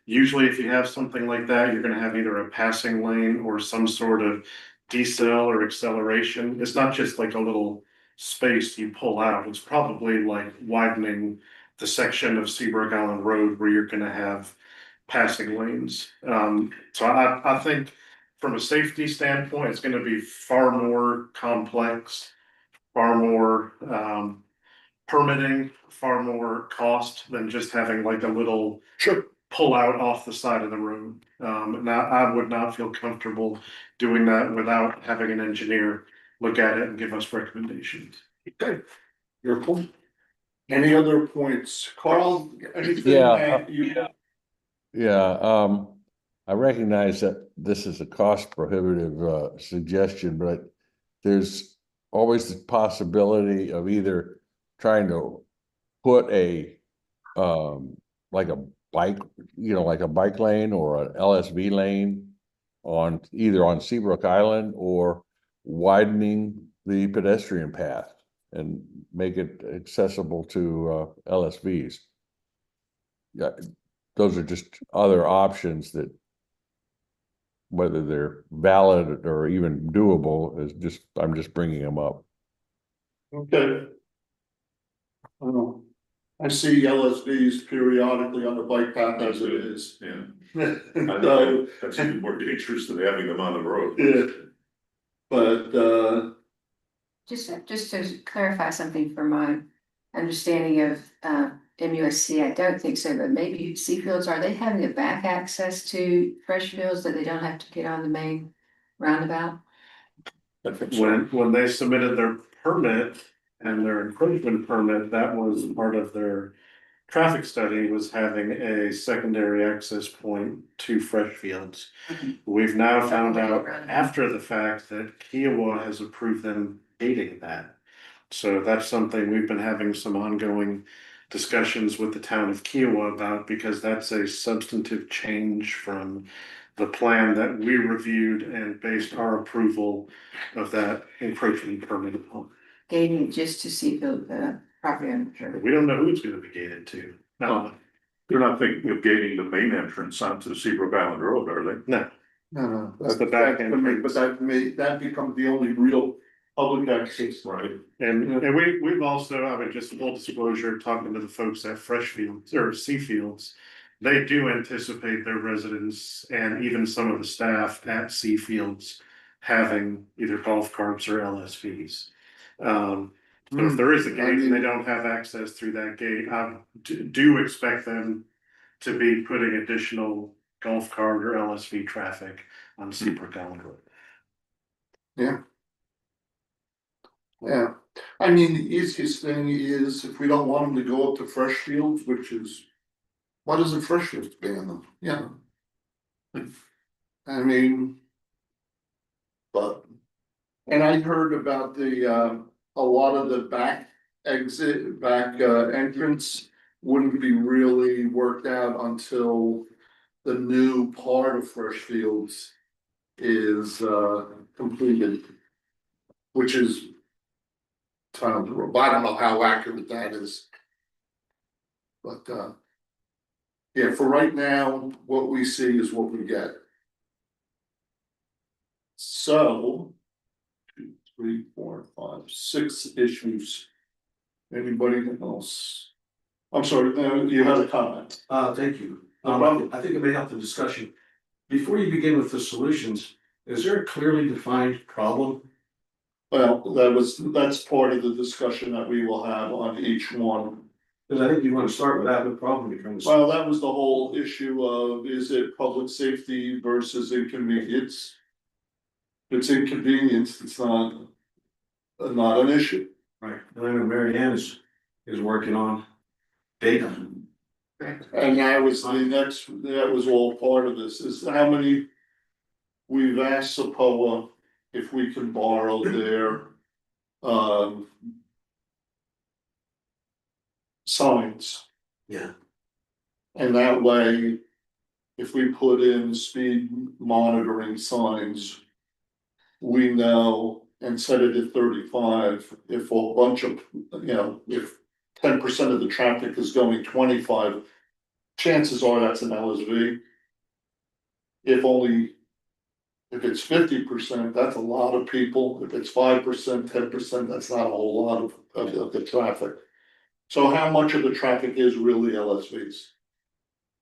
Usually if you have something like that, you're gonna have either a passing lane or some sort of decel or acceleration. It's not just like a little space you pull out. It's probably like widening the section of Seabrook Island Road where you're gonna have passing lanes. So I think from a safety standpoint, it's gonna be far more complex, far more permitting, far more cost than just having like a little Sure. pull out off the side of the road. And I would not feel comfortable doing that without having an engineer look at it and give us recommendations. Okay, your point. Any other points? Carl, anything Yeah. that you? Yeah, I recognize that this is a cost prohibitive suggestion, but there's always the possibility of either trying to put a like a bike, like a bike lane or an LSV lane on either on Seabrook Island or widening the pedestrian path and make it accessible to LSVs. Yeah, those are just other options that whether they're valid or even doable is just, I'm just bringing them up. Okay. I see LSVs periodically on the bike path as it is. Yeah. So, That's even more dangerous than having them on the road. yeah. But, Just to clarify something for my understanding of MUSC, I don't think so, but maybe Seafields, are they having a back access to Freshfields that they don't have to get on the main roundabout? I think so. When they submitted their permit and their encroachment permit, that was part of their traffic study, was having a secondary access point to Freshfields. Mhm. We've now found out after the fact that Kiowa has approved them gating that. So that's something we've been having some ongoing discussions with the town of Kiowa about, because that's a substantive change from the plan that we reviewed and based our approval of that encroachment permit upon. Gating it just to Seafield, property owner. We don't know who it's gonna be gated to. No, They're not thinking of gating the main entrance onto Seabrook Island Road, are they? no, no, That's the back end. but that becomes the only real public access. Right. and we've also, I mean, just full disclosure, talking to the folks at Freshfields or Seafields. They do anticipate their residents and even some of the staff at Seafields having either golf carts or LSVs. So if there is a gate and they don't have access through that gate, I do expect them to be putting additional golf cart or LSV traffic on Seabrook Island Road. Yeah. Yeah, I mean, the easiest thing is if we don't want them to go up to Freshfields, which is, why doesn't Freshfields ban them? Yeah. I mean. But, and I heard about the, a lot of the back entrance wouldn't be really worked out until the new part of Freshfields is completed. Which is, ton of the road, but I don't know how accurate that is. But, yeah, for right now, what we see is what we get. So. 2, 3, 4, 5, 6 issues. Anybody else? I'm sorry, you had a comment. Thank you. No problem. I think it may help the discussion. Before you begin with the solutions, is there a clearly defined problem? Well, that's part of the discussion that we will have on each one. Because I think you want to start with that, the problem you're trying to solve. Well, that was the whole issue of, is it public safety versus inconvenience? If it's inconvenience, it's not an issue. Right, and I know Mary Ann is working on data. And that was that was all part of this, is how many. We've asked SAPOA if we can borrow their, signs. Yeah. And that way, if we put in speed monitoring signs. We know and set it at 35, if a bunch of, if 10% of the traffic is going 25. Chances are that's an LSV. If it's 50%, that's a lot of people. If it's 5%, 10%, that's not a whole lot of the traffic. So how much of the traffic is really LSVs?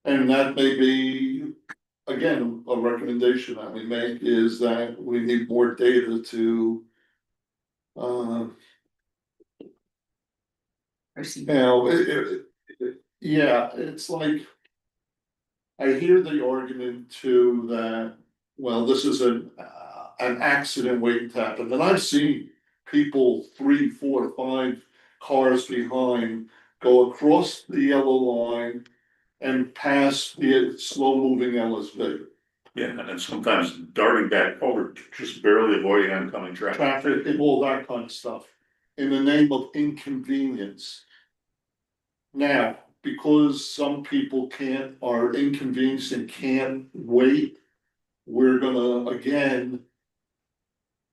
And that may be, again, a recommendation that we make is that we need more data to. Yeah, it's like. I hear the argument too that, well, this is an accident waiting to happen, and I've seen people 3, 4, 5 cars behind go across the yellow line. And pass the slow moving LSV. Yeah, and sometimes darting back over, just barely avoiding oncoming traffic. Traffic and all that kind of stuff, in the name of inconvenience. Now, because some people are inconvenienced and can't wait, we're gonna again.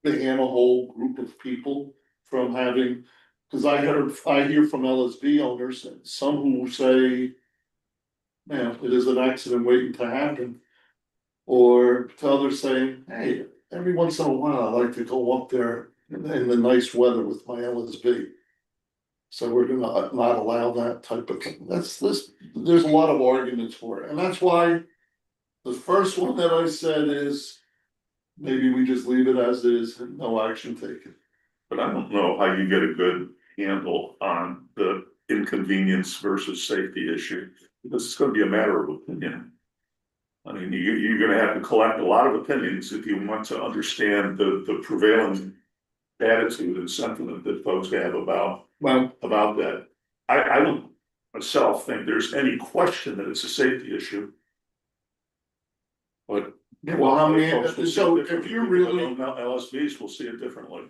Ban a whole group of people from having, cause I hear from LSV owners, and some who say. Man, it is an accident waiting to happen. Or to others saying, hey, every once in a while, I like to go up there in the nice weather with my LSV. So we're gonna not allow that type of thing. There's a lot of arguments for it, and that's why. The first one that I said is, maybe we just leave it as is and no action taken. But I don't know how you get a good handle on the inconvenience versus safety issue, because it's gonna be a matter of opinion. I mean, you're gonna have to collect a lot of opinions if you want to understand the prevailing attitude and sentiment that folks have about that. I don't myself think there's any question that it's a safety issue. But. Well, how many, folks will see it so if differently. you're People that really, don't know LSVs will see it differently.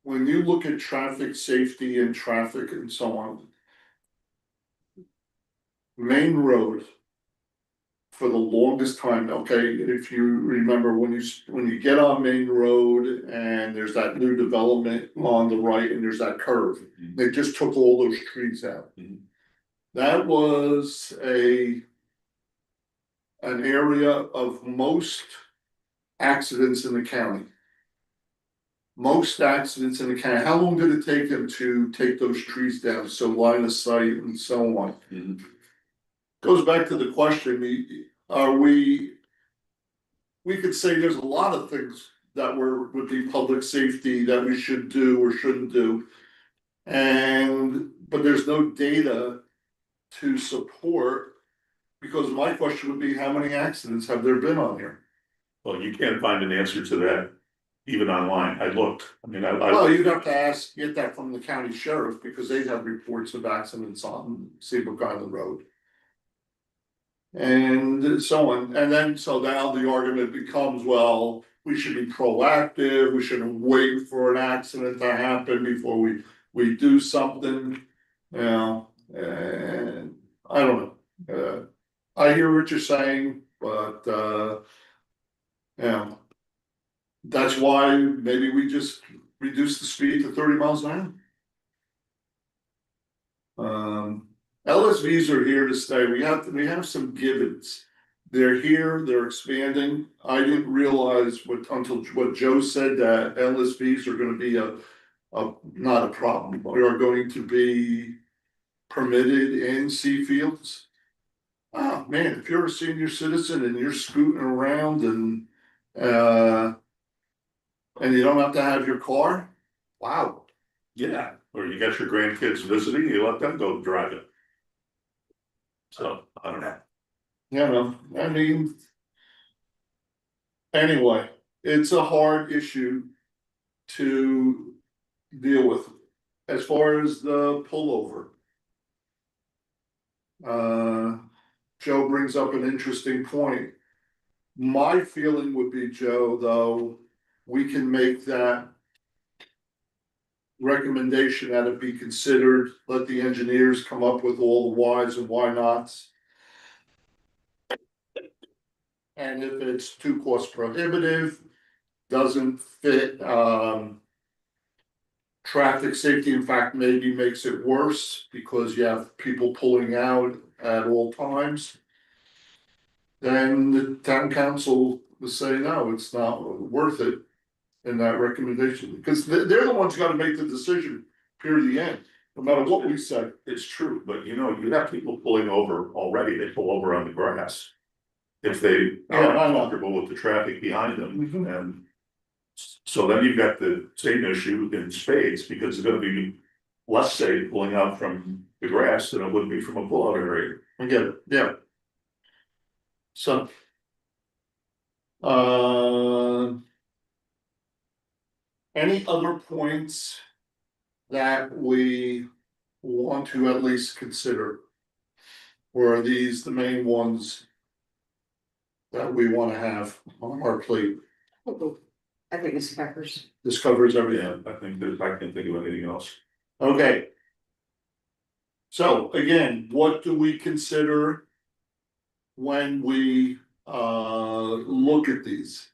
when you look at traffic safety and traffic and so on. Main road. For the longest time, okay, if you remember when you get on Main Road and there's that new development on the right and there's that curve, they just took all those trees out. That was an area of most accidents in the county. Most accidents in the county, how long did it take them to take those trees down, so line of sight and so on? Goes back to the question, we could say there's a lot of things that would be public safety that we should do or shouldn't do. But there's no data to support, because my question would be, how many accidents have there been on here? Well, you can't find an answer to that even online. I looked, Well, you'd have to get that from the county sheriff, because they have reports of accidents on Seabrook Island Road. And so on, and then, so now the argument becomes, well, we should be proactive, we shouldn't wait for an accident to happen before we do something. And I don't know, I hear what you're saying, but. That's why maybe we just reduce the speed to 30 miles an hour. LSVs are here to stay. We have some givens. They're here, they're expanding. I didn't realize until what Joe said, that LSVs are gonna be not a problem, but are going to be permitted in C fields. Oh, man, if you're a senior citizen and you're scooting around and you don't have to have your car, wow. Yeah, or you got your grandkids visiting, you let them go drive it. So, I don't know. You know, I mean. Anyway, it's a hard issue to deal with. As far as the pullover. Joe brings up an interesting point. My feeling would be, Joe, though, we can make that recommendation that it be considered, let the engineers come up with all the whys and why nots. And if it's too cost prohibitive, doesn't fit, traffic safety, in fact, maybe makes it worse because you have people pulling out at all times. Then the town council will say, no, it's not worth it in that recommendation, because they're the ones who gotta make the decision, period, the end, no matter what we say. It's true, but you know, you have people pulling over already, they pull over on the grass. If they Yeah, are I know. comfortable with the traffic behind them, Mhm. and. So then you've got the same issue in spades, because it's gonna be less safe pulling out from the grass than it would be from a pullout area. I get it, yeah. So. Any other points that we want to at least consider? Or are these the main ones that we wanna have on our plate? I think this covers. This covers Yeah, everything. I think that I can't think of anything else. Okay. So again, what do we consider when we look at these?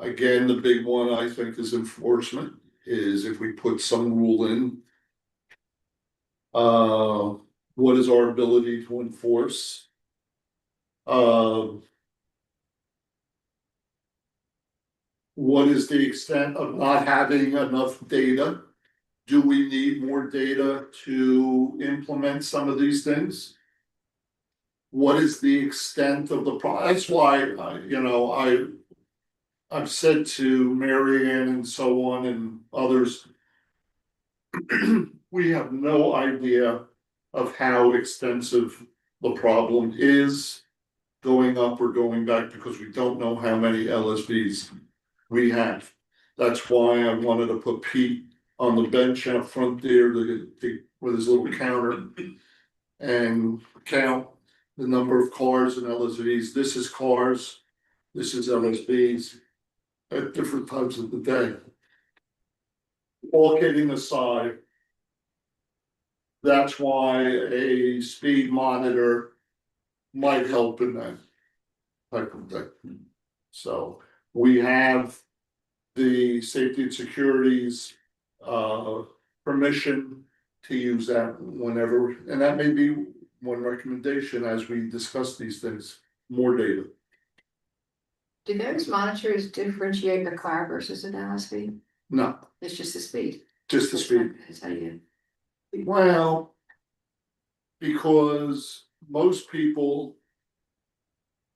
Again, the big one I think is enforcement, is if we put some rule in. What is our ability to enforce? What is the extent of not having enough data? Do we need more data to implement some of these things? What is the extent of the that's why, I've said to Marianne and so on and others. We have no idea of how extensive the problem is. Going up or going back, because we don't know how many LSVs we have. That's why I wanted to put Pete on the bench out front there with his little counter. And count the number of cars and LSVs. This is cars, this is LSVs at different times of the day. All kidding aside, that's why a speed monitor might help in that type of thing. So we have the safety and security's permission to use that whenever, and that may be one recommendation as we discuss these things, more data. Do those monitors differentiate a car versus an LSV? No, It's just the speed. just the speed. That's how you. Well, because most people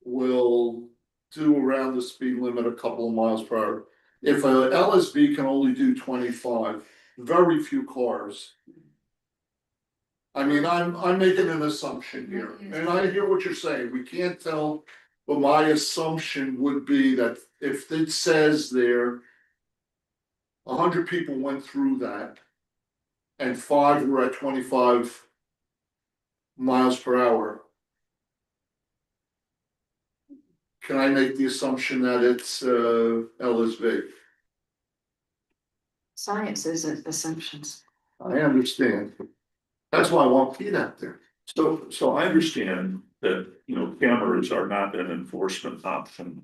will do around the speed limit a couple of miles per hour. If a LSV can only do 25, very few cars. I mean, I'm making an assumption here, and I hear what you're saying, we can't tell. But my assumption would be that if it says there 100 people went through that. And 5 were at 25 miles per hour. Can I make the assumption that it's LSV? Science isn't assumptions. I understand. That's why I want Pete out there. So I understand that, you know, cameras are not an enforcement option.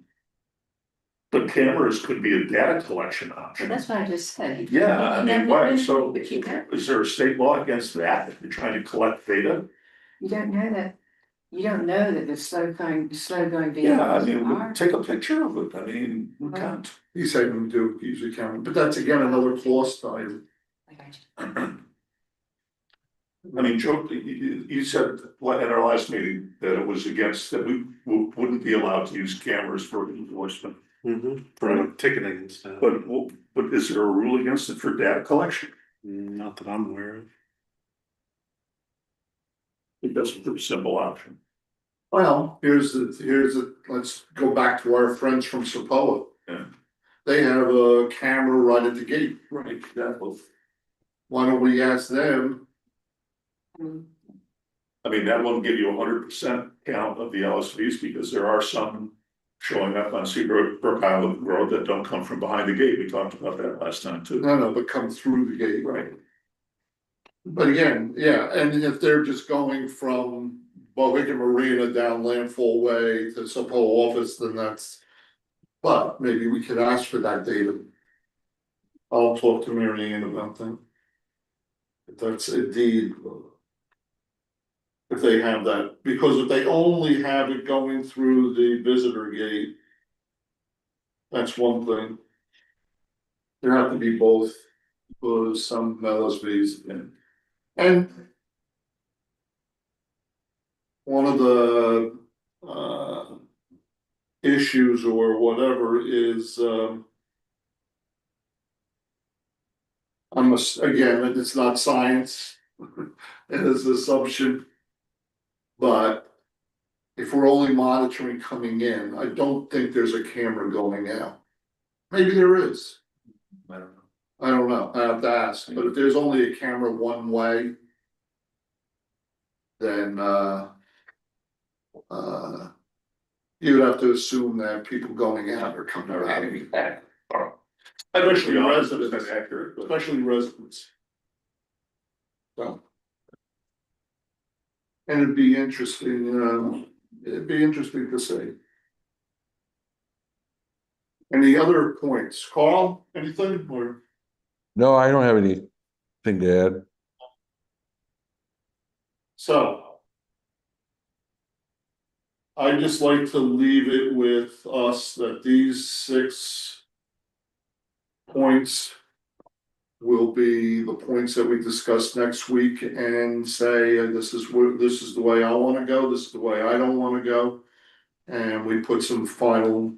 But cameras could be a data collection But option. that's what I just said. Yeah, I mean, why, so But you don't, is there a state law against that, if you're trying to collect data? you don't know that, you don't know that the slow going Yeah, I vehicles mean, are. take a picture of it, I mean, we can't. You say we do use a camera, but that's again another cost item. I got you. I mean, Joe, you said at our last meeting that it was against, that we wouldn't be allowed to use cameras for enforcement. For ticketing and stuff, But is there a rule against it for data collection? not that I'm aware of. I think that's a pretty simple option. Well, let's go back to our friends from Sapoa. Yeah. They have a camera right at the gate. Right, exactly. Why don't we ask them? I mean, that won't give you 100% count of the LSVs because there are some showing up on Seabrook Island Road that don't come from behind the gate. We talked about that last time too. No, but come through the gate. Right. But again, yeah, and if they're just going from Bohicket Marina down Landfall Way to Sapoa office, then that's. But maybe we could ask for that data. I'll talk to Mary Ann about that. If that's indeed. If they have that, because if they only have it going through the visitor gate. That's one thing. There have to be both, some LSVs and. One of the, issues or whatever is, again, it's not science. It is assumption. But if we're only monitoring coming in, I don't think there's a camera going out. Maybe there is. I don't know. I don't know, I have to ask, but if there's only a camera one way. Then, you would have to assume that people going out are coming out. Especially residents, That's accurate, but especially residents. So. And it'd be interesting to see. Any other points, Carl, anything, or? No, I don't have anything to add. So. I'd just like to leave it with us that these 6 points. Will be the points that we discuss next week and say, this is the way I wanna go, this is the way I don't wanna go. And we put some finalized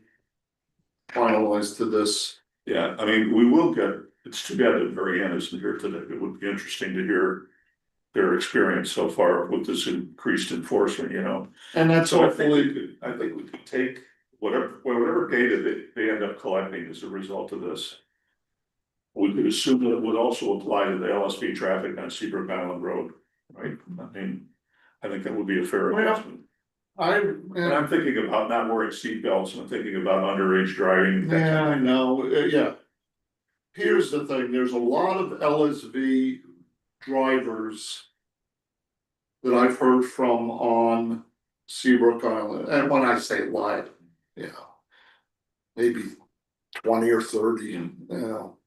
to this. yeah, I mean, we will get, it's too bad that Mary Ann isn't here today. It would be interesting to hear their experience so far with this increased enforcement, you know. And that's So hopefully, I think we could take whatever data they end up collecting as a result of this. We could assume that it would also apply to the LSV traffic on Seabrook Island Road, right? I mean, I think that would be a fair Well, assessment. And I'm thinking about not wearing seatbelts, I'm thinking about underage driving. that yeah, kind I of- know, yeah. Here's the thing, there's a lot of LSV drivers. That I've heard from on Seabrook Island, and when I say live, you know. Maybe 20 or 30, you know.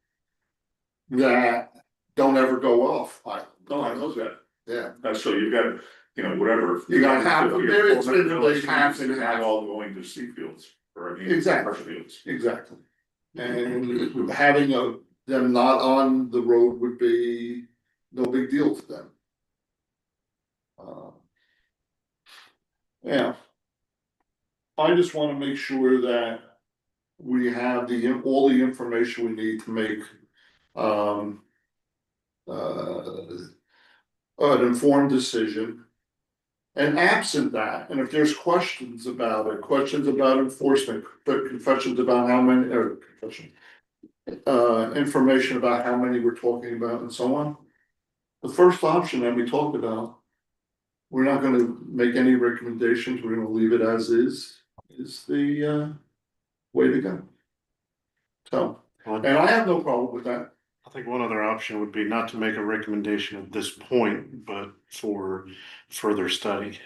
That don't ever go off. No, I know that. Yeah, So you've got, you know, whatever. You got half of it, it's been really LSVs, half and they're half. Not all going to Seafields, or I mean. Exactly. Marshfields. exactly. And having them not on the road would be no big deal to them. Yeah. I just wanna make sure that we have all the information we need to make. An informed decision. And absent that, and if there's questions about it, questions about enforcement, but confessions about how many, or confession. Information about how many we're talking about and so on. The first option that we talked about. We're not gonna make any recommendations, we're gonna leave it as is the way to go. So, and I have no problem with that. I think one other option would be not to make a recommendation at this point, but for further study.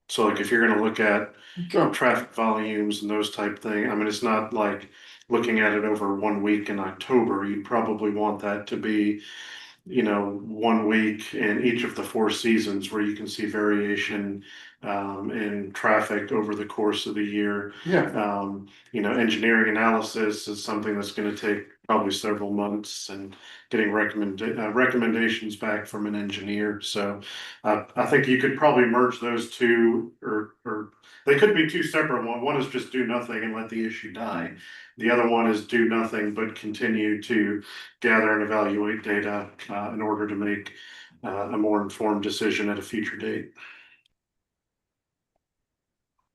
So like if you're gonna look at traffic volumes and those type thing, I mean, it's not like looking at it over 1 week in October, you'd probably want that to be, 1 week in each of the 4 seasons where you can see variation in traffic over the course of the year. Yeah, Engineering analysis is something that's going to take probably several months, and getting recommendations back from an engineer. So I think you could probably merge those two, or they could be two separate ones. One is just do nothing and let the issue die. The other one is do nothing but continue to gather and evaluate data in order to make a more informed decision at a future date.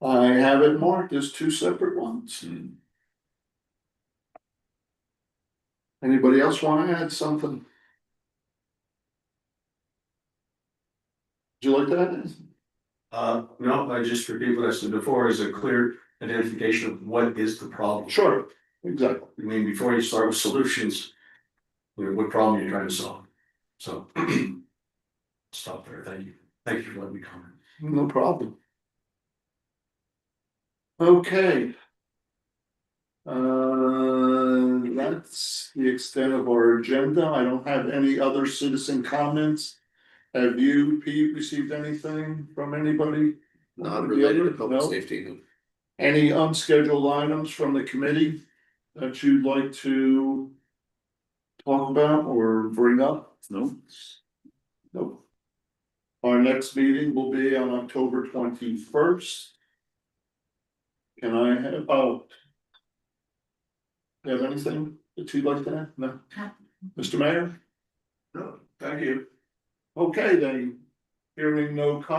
I have it marked as two separate ones. Anybody else wanna add something? Would you like that? No, I just repeat what I said before, is a clear identification of what is the problem. Sure, exactly. I mean, before you start with solutions, what problem you're trying to solve. So stop there. Thank you. Thank you for letting me comment. No problem. Okay. That's the extent of our agenda. I don't have any other citizen comments. Have you, Pete, received anything from anybody? Not related to public No? safety. Any unscheduled items from the committee that you'd like to talk about or bring up? No. Nope. Our next meeting will be on October 21st. Can I have, you have anything that you'd like to add? No? Mr. Mayor? No, thank you. Okay, then, hearing no comment.